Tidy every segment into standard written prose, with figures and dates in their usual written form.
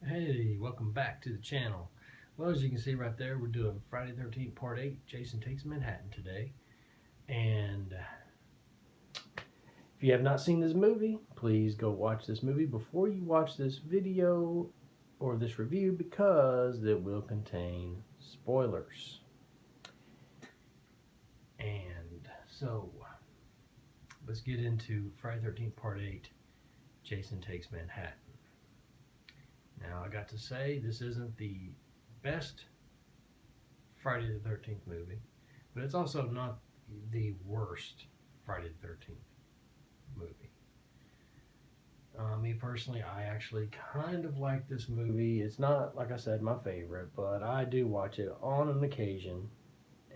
Hey, welcome back to the channel. Well, as you can see right there, we're doing Friday the 13th Part 8, Jason Takes Manhattan today. And if you have not seen this movie, please go watch this movie before you watch this video or this review because it will contain spoilers. And so, let's get into Friday the 13th Part 8, Jason Takes Manhattan. Now, I got to say, this isn't the best Friday the 13th movie, but it's also not the worst Friday the 13th movie. Me personally, I actually kind of like this movie. It's not, like I said, my favorite, but I do watch it on an occasion,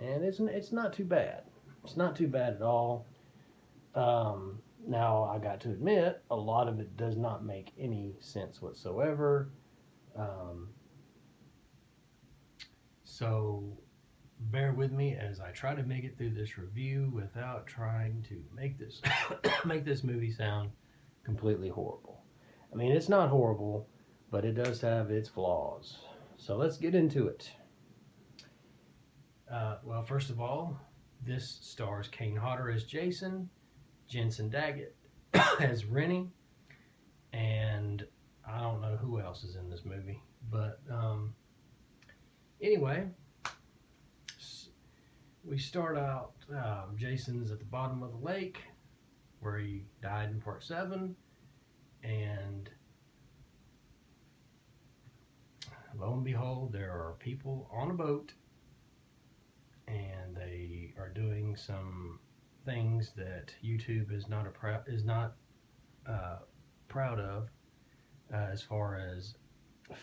and it's not too bad. It's not too bad at all. Now, I got to admit, a lot of it does not make any sense whatsoever. Um, so bear with me as I try to make it through this review without trying to make this make this movie sound completely horrible. I mean, it's not horrible, but it does have its flaws. So let's get into it. Well, first of all, this stars Kane Hodder as Jason, Jensen Daggett as Rennie, and I don't know who else is in this movie. But anyway, we start out, Jason's at the bottom of the lake where he died in part 7, and lo and behold, there are people on a boat, and they are doing some things that YouTube is not proud of, as far as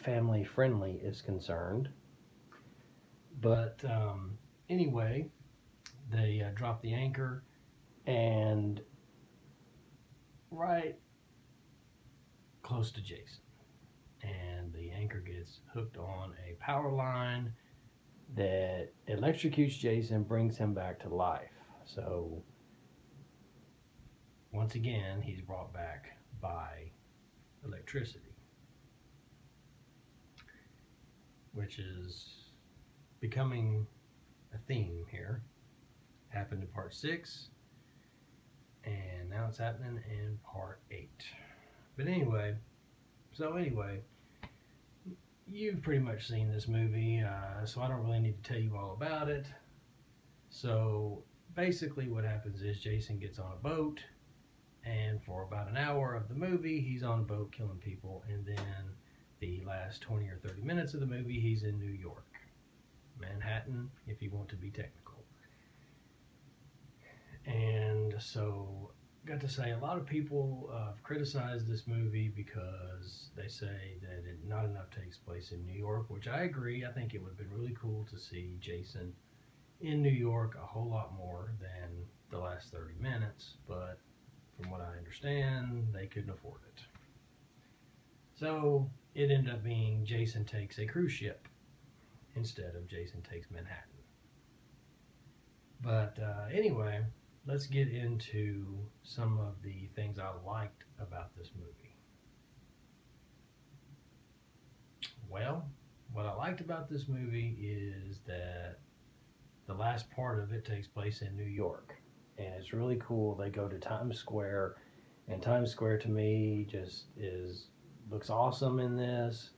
family friendly is concerned. But anyway, they drop the anchor, and right close to Jason, and the anchor gets hooked on a power line that electrocutes Jason, brings him back to life. So once again, he's brought back by electricity, which is becoming a theme here. Happened in part 6, and now it's happening in part 8. But anyway, you've pretty much seen this movie, so I don't really need to tell you all about it. So basically what happens is Jason gets on a boat, and for about an hour of the movie, he's on a boat killing people, and then the last 20 or 30 minutes of the movie, he's in New York. Manhattan, if you want to be technical. And so, got to say, a lot of people have criticized this movie because they say that not enough takes place in New York, which I agree. I think it would have been really cool to see Jason in New York a whole lot more than the last 30 minutes, but from what I understand, they couldn't afford it. So it ended up being Jason Takes a Cruise Ship instead of Jason Takes Manhattan. But anyway, let's get into some of the things I liked about this movie. Well, what I liked about this movie is that the last part of it takes place in New York, and it's really cool. They go to Times Square, and Times Square to me just looks awesome in this.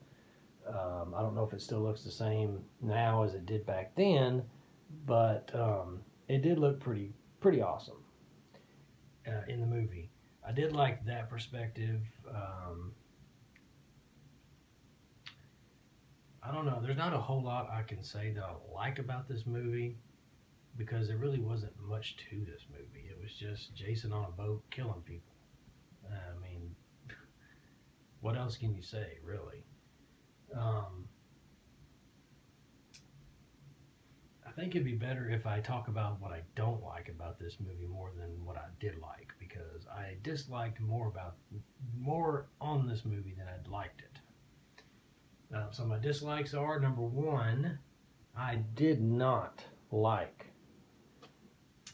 I don't know if it still looks the same now as it did back then, but it did look pretty awesome in the movie. I did like that perspective. I don't know. There's not a whole lot I can say that I like about this movie because there really wasn't much to this movie. It was just Jason on a boat killing people. I mean, what else can you say, really? I think it'd be better if I talk about what I don't like about this movie more than what I did like, because I disliked more on this movie than I'd liked it. So my dislikes are, number one, I did not like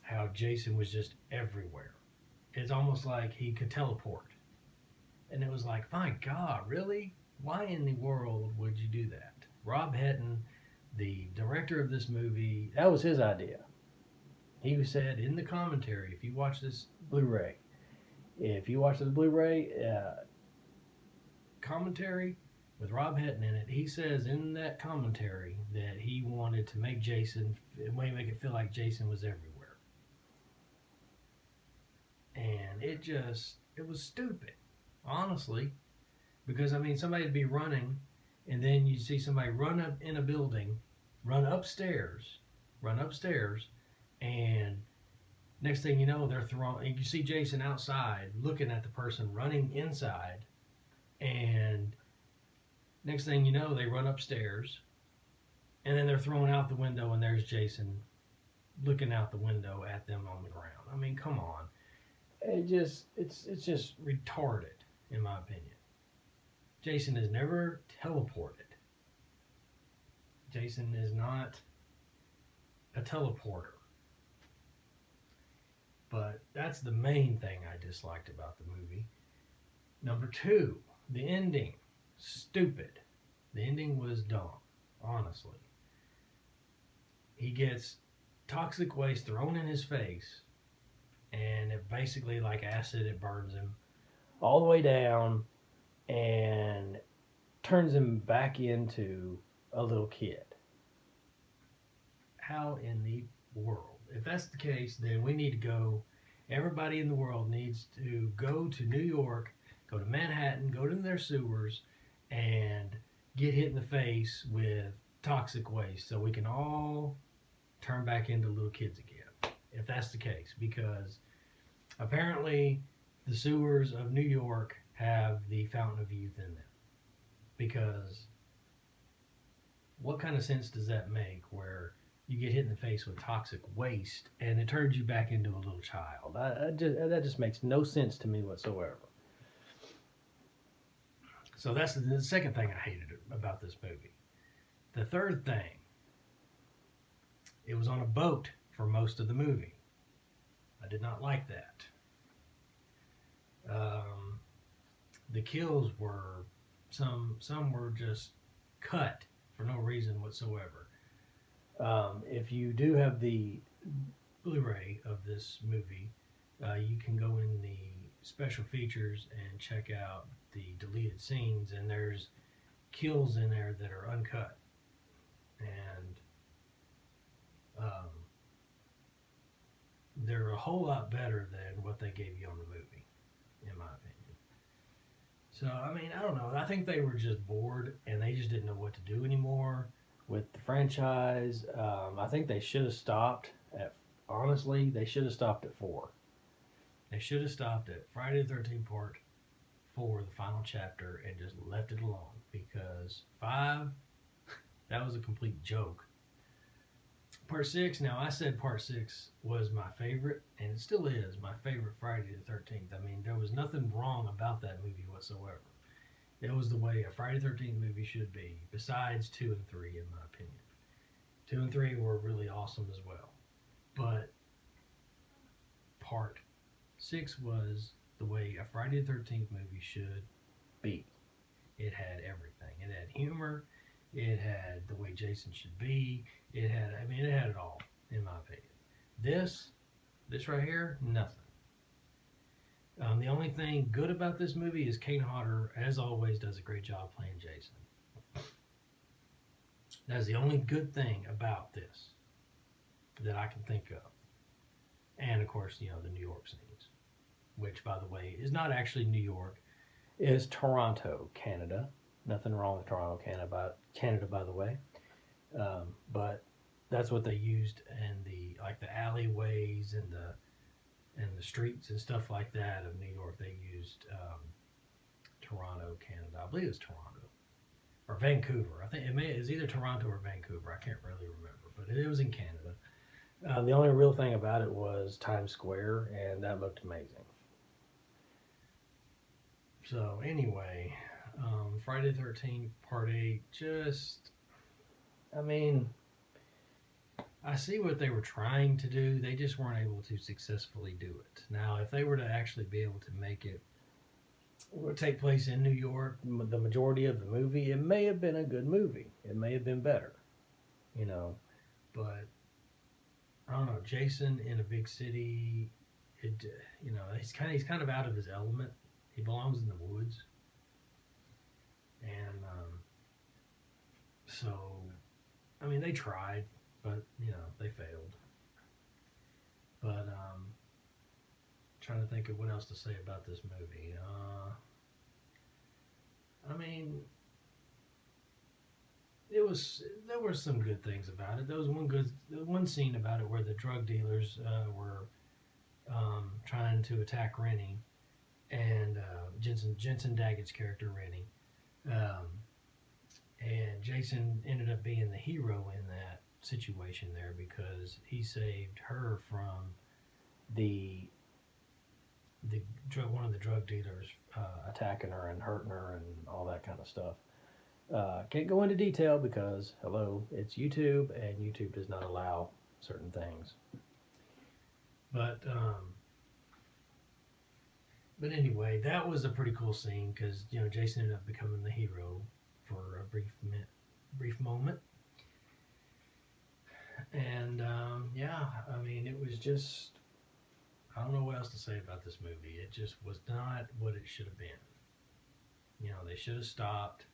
how Jason was just everywhere. It's almost like he could teleport. And it was like, my God, really? Why in the world would you do that? Rob Hetton, the director of this movie, that was his idea. He said in the commentary, if you watch this Blu-ray, if you watch the Blu-ray commentary with Rob Hetton in it, he says in that commentary that he wanted to make make it feel like Jason was everywhere. And it was stupid, honestly. Because, I mean, somebody'd be running, and then you see somebody run up in a building, run upstairs, and next thing you know, they're thrown. And you see Jason outside looking at the person running inside, and next thing you know, they run upstairs, and then they're thrown out the window, and there's Jason looking out the window at them on the ground. I mean, come on. It's just retarded, in my opinion. Jason is never teleported. Jason is not a teleporter. But that's the main thing I disliked about the movie. Number two, the ending. Stupid. The ending was dumb, honestly. He gets toxic waste thrown in his face, and it basically, like acid, it burns him all the way down and turns him back into a little kid. How in the world? If that's the case, then we need to go. Everybody in the world needs to go to New York, go to Manhattan, go to their sewers, and get hit in the face with toxic waste so we can all turn back into little kids again. If that's the case, because apparently the sewers of New York have the Fountain of Youth in them. Because what kind of sense does that make where you get hit in the face with toxic waste and it turns you back into a little child? That just makes no sense to me whatsoever. So that's the second thing I hated about this movie. The third thing, it was on a boat for most of the movie. I did not like that. The kills were some were just cut for no reason whatsoever. If you do have the Blu-ray of this movie, you can go in the special features and check out the deleted scenes, and there's kills in there that are uncut, and they're a whole lot better than what they gave you on the movie, in my opinion. So, I mean, I don't know. I think they were just bored and they just didn't know what to do anymore with the franchise. I think they should have stopped honestly, they should have stopped at 4. They should have stopped at Friday the 13th Part 4, the final chapter, and just left it alone. Because 5, that was a complete joke. Part 6, now I said Part 6 was my favorite, and it still is my favorite Friday the 13th. I mean, there was nothing wrong about that movie whatsoever. It was the way a Friday the 13th movie should be, besides 2 and 3, in my opinion. 2 and 3 were really awesome as well. But Part 6 was the way a Friday the 13th movie should be. It had everything. It had humor. It had the way Jason should be. It had it all, in my opinion. This right here, nothing. The only thing good about this movie is Kane Hodder, as always, does a great job playing Jason. That's the only good thing about this that I can think of. And, of course, the New York scenes, which, by the way, is not actually New York. It is Toronto, Canada. Nothing wrong with Toronto, Canada, by the way. But that's what they used in the alleyways and the streets and stuff like that of New York. They used Toronto, Canada. I believe it's Toronto or Vancouver. I think it's either Toronto or Vancouver. I can't really remember, but it was in Canada. The only real thing about it was Times Square, and that looked amazing. So anyway, Friday the 13th, Part 8, I see what they were trying to do. They just weren't able to successfully do it. Now, if they were to actually be able to make it would take place in New York, the majority of the movie, it may have been a good movie. It may have been better, you know. But I don't know. Jason in a big city, it you know, he's kind of out of his element. He belongs in the woods, and so I mean they tried, but you know they failed. But trying to think of what else to say about this movie. I mean, there were some good things about it. There was one scene about it where the drug dealers were trying to attack Rennie, and Jensen Daggett's character Rennie, um, and Jason ended up being the hero in that situation there because he saved her from the one of the drug dealers attacking her and hurting her and all that kind of stuff. Can't go into detail because hello, it's YouTube and YouTube does not allow certain things. But anyway, that was a pretty cool scene because you know Jason ended up becoming the hero for a brief moment. And yeah, I mean it was just I don't know what else to say about this movie. It just was not what it should have been. You know, they should have stopped.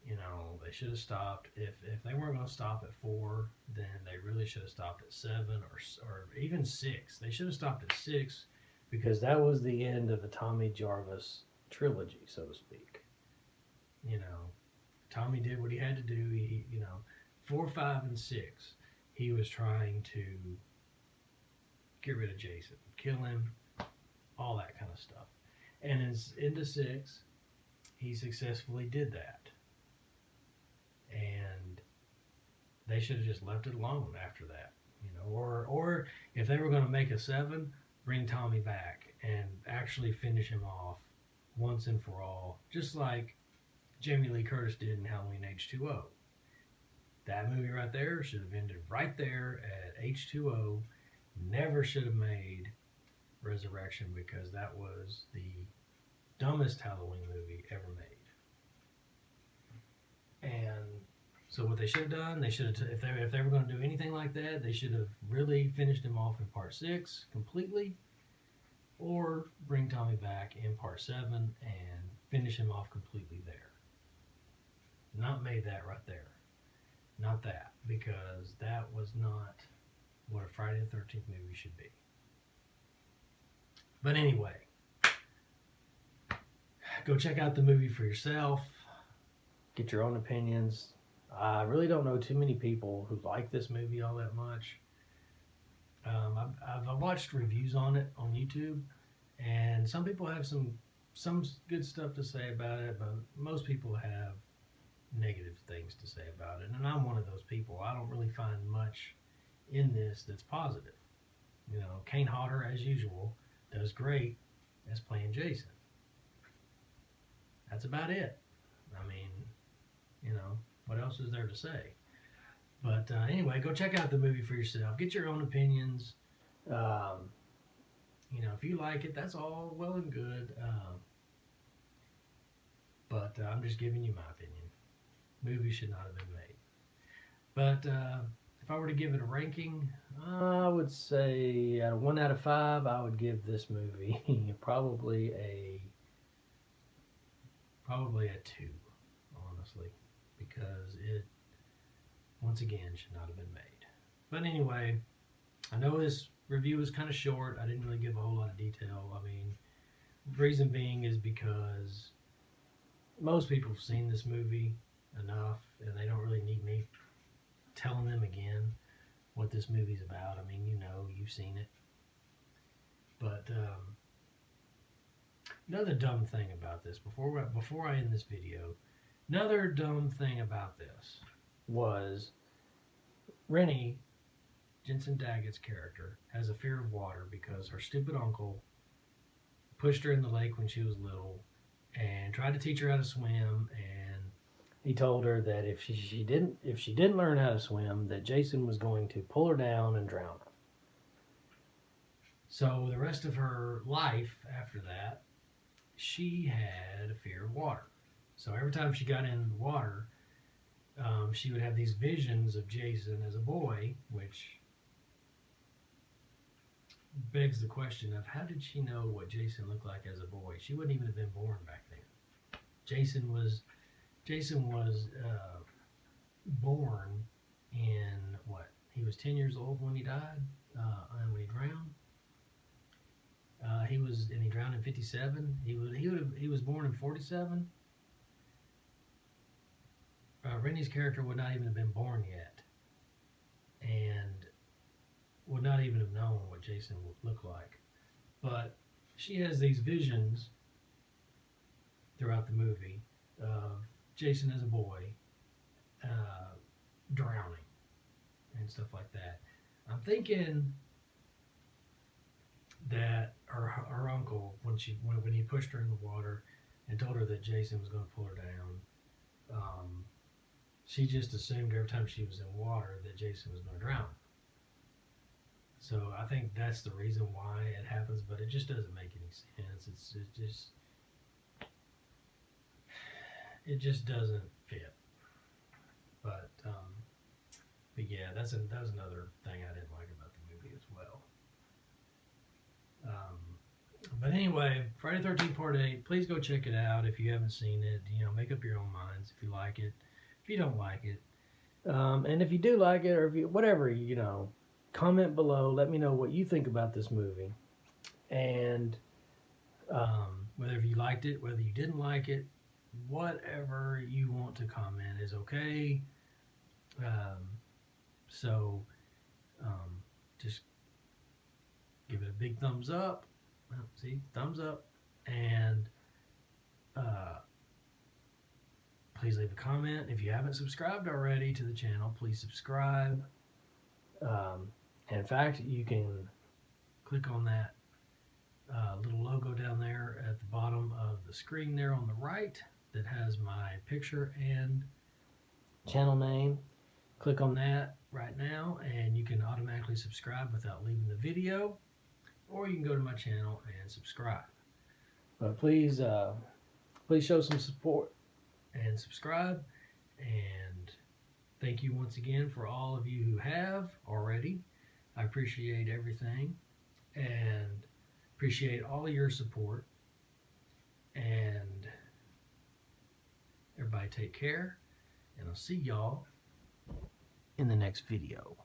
You know, they should have stopped. If they weren't going to stop at 4, then they really should have stopped at 7 or even 6. They should have stopped at 6 because that was the end of the Tommy Jarvis trilogy, so to speak. You know, Tommy did what he had to do. He you know, 4, 5, and 6, he was trying to get rid of Jason, kill him, all that kind of stuff. And into 6, he successfully did that. And they should have just left it alone after that, you know. Or if they were going to make a 7, bring Tommy back and actually finish him off once and for all, just like Jamie Lee Curtis did in Halloween H2O. That movie right there should have ended right there at H2O. Never should have made Resurrection because that was the dumbest Halloween movie ever made. And so what they should have done, they should have, if they were going to do anything like that, they should have really finished him off in part 6 completely, or bring Tommy back in part 7 and finish him off completely there. Not made that right there. Not that, because that was not what a Friday the 13th movie should be. But anyway, go check out the movie for yourself. Get your own opinions. I really don't know too many people who like this movie all that much. I've watched reviews on it on YouTube, and some people have some good stuff to say about it, but most people have negative things to say about it. And I'm one of those people. I don't really find much in this that's positive. You know, Kane Hodder, as usual, does great as playing Jason. That's about it. I mean, you know, what else is there to say? But anyway, go check out the movie for yourself. Get your own opinions. You know, if you like it, that's all well and good. But I'm just giving you my opinion. Movie should not have been made. But if I were to give it a ranking, I would say out of 1 out of 5, I would give this movie probably a 2, honestly, because it once again should not have been made. But anyway, I know this review was kind of short. I didn't really give a whole lot of detail. I mean, the reason being is because most people have seen this movie enough, and they don't really need me telling them again what this movie's about. I mean, you know, you've seen it. But another dumb thing about this, before I end this video, another dumb thing about this was Rennie, Jensen Daggett's character, has a fear of water because her stupid uncle pushed her in the lake when she was little and tried to teach her how to swim, and he told her that if she didn't learn how to swim, that Jason was going to pull her down and drown her. So the rest of her life after that, she had a fear of water. So every time she got in the water, she would have these visions of Jason as a boy, which begs the question of how did she know what Jason looked like as a boy? She wouldn't even have been born back then. Jason was born in what? He was 10 years old when he died, and when he drowned. He drowned in 57. He was born in 47. Rennie's character would not even have been born yet, and would not even have known what Jason would look like. But she has these visions throughout the movie of Jason as a boy, drowning and stuff like that. I'm thinking that her uncle, when he pushed her in the water and told her that Jason was going to pull her down, she just assumed every time she was in water that Jason was going to drown. So I think that's the reason why it happens, but it just doesn't make any sense. It just doesn't fit. But yeah, that was another thing I didn't like about the movie as well. But anyway, Friday the 13th Part 8, please go check it out if you haven't seen it. Make up your own minds if you like it, if you don't like it. And if you do like it, or if you, whatever, comment below. Let me know what you think about this movie. And whether you liked it, whether you didn't like it, whatever you want to comment is okay. So just give it a big thumbs up. See, thumbs up. And please leave a comment. If you haven't subscribed already to the channel, please subscribe. And in fact, you can click on that little logo down there at the bottom of the screen there on the right that has my picture and channel name. Click on that right now and you can automatically subscribe without leaving the video, or you can go to my channel and subscribe. But please show some support and subscribe. And thank you once again for all of you who have already. I appreciate everything and appreciate all of your support. And everybody take care, and I'll see y'all in the next video.